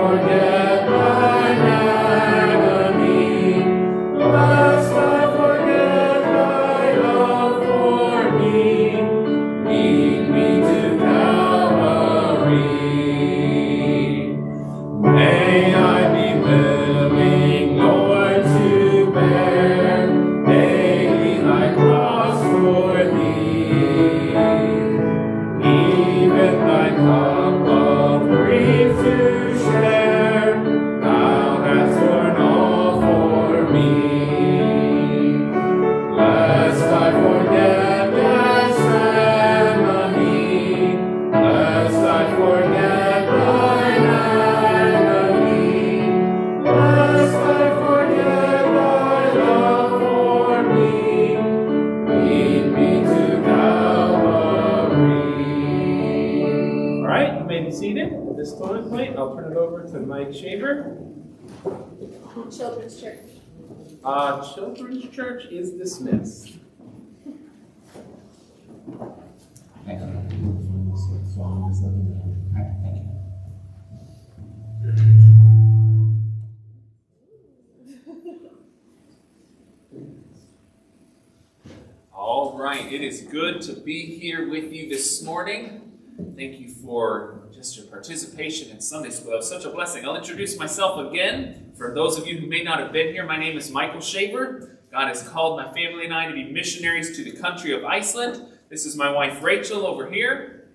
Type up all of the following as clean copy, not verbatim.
forget thine agony, lest I forget thy love for me, lead me to Calvary. May I be willing, Lord, to bear daily thy cross for thee, even thy cup of grief to share, thou hast borne all for me. Lest I forget Gethsemane, lest I forget thine agony, lest I forget thy love for me, lead me to Calvary. All right, you may be seated. At this point, I'll turn it over to Mike Shaver. Children's Church. Children's Church is dismissed. All right, it is good to be here with you this morning. Thank you for just your participation in Sunday school. That was such a blessing. I'll introduce myself again. For those of you who may not have been here, my name is Michael Shaver. God has called my family and I to be missionaries to the country of Iceland. This is my wife Rachel over here.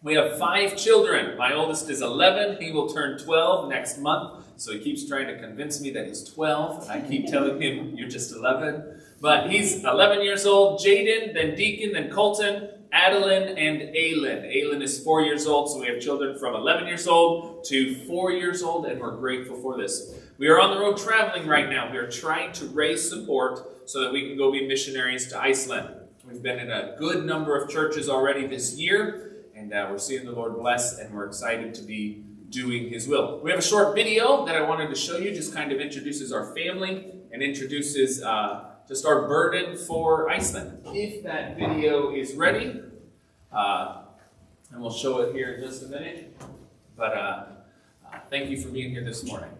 We have 5 children. My oldest is 11. He will turn 12 next month. So he keeps trying to convince me that he's 12. And I keep telling him, you're just 11. But he's 11 years old. Jaden, then Deacon, then Colton, Adeline, and Aylin. Aylin is 4 years old, so we have children from 11 years old to 4 years old, and we're grateful for this. We are on the road traveling right now. We are trying to raise support so that we can go be missionaries to Iceland. We've been in a good number of churches already this year, and we're seeing the Lord bless, and we're excited to be doing His will. We have a short video that I wanted to show you, just kind of introduces our family and introduces just our burden for Iceland. If that video is ready, and we'll show it here in just a minute. But thank you for being here this morning.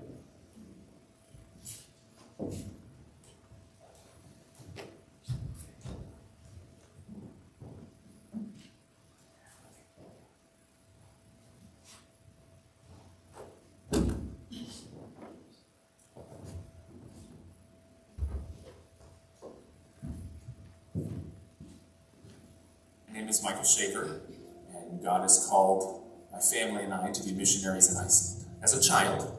My name is Michael Shaver, and God has called my family and I to be missionaries in Iceland. As a child,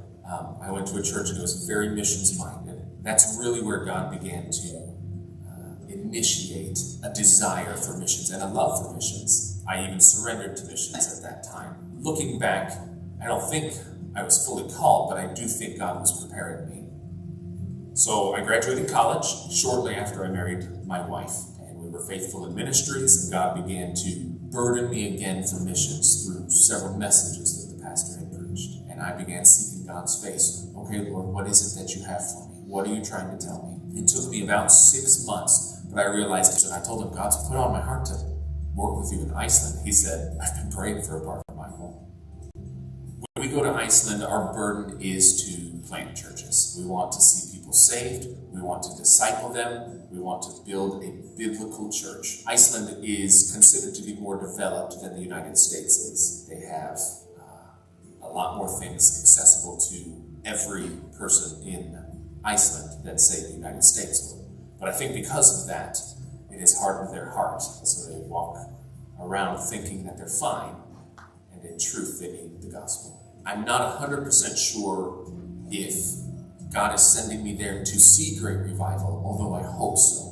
I went to a church that was very missions-minded. That's really where God began to initiate a desire for missions and a love for missions. I even surrendered to missions at that time. Looking back, I don't think I was fully called, but I do think God was preparing me. So I graduated college shortly after I married my wife. We were faithful in ministries, and God began to burden me again for missions through several messages that the pastor had preached. And I began seeking God's face. Okay, Lord, what is it that you have for me? What are you trying to tell me? It took me about 6 months, but I realized, and I told him, God's put on my heart to work with you in Iceland. He said, I've been praying for a partner, Michael. When we go to Iceland, our burden is to plant churches. We want to see people saved. We want to disciple them. We want to build a biblical church. Iceland is considered to be more developed than the United States is. They have a lot more things accessible to every person in Iceland than, say, the United States would. But I think because of that, it has hardened their heart. So they walk around thinking that they're fine, and in truth, they need the gospel. I'm not 100% sure if God is sending me there to see great revival, although I hope so.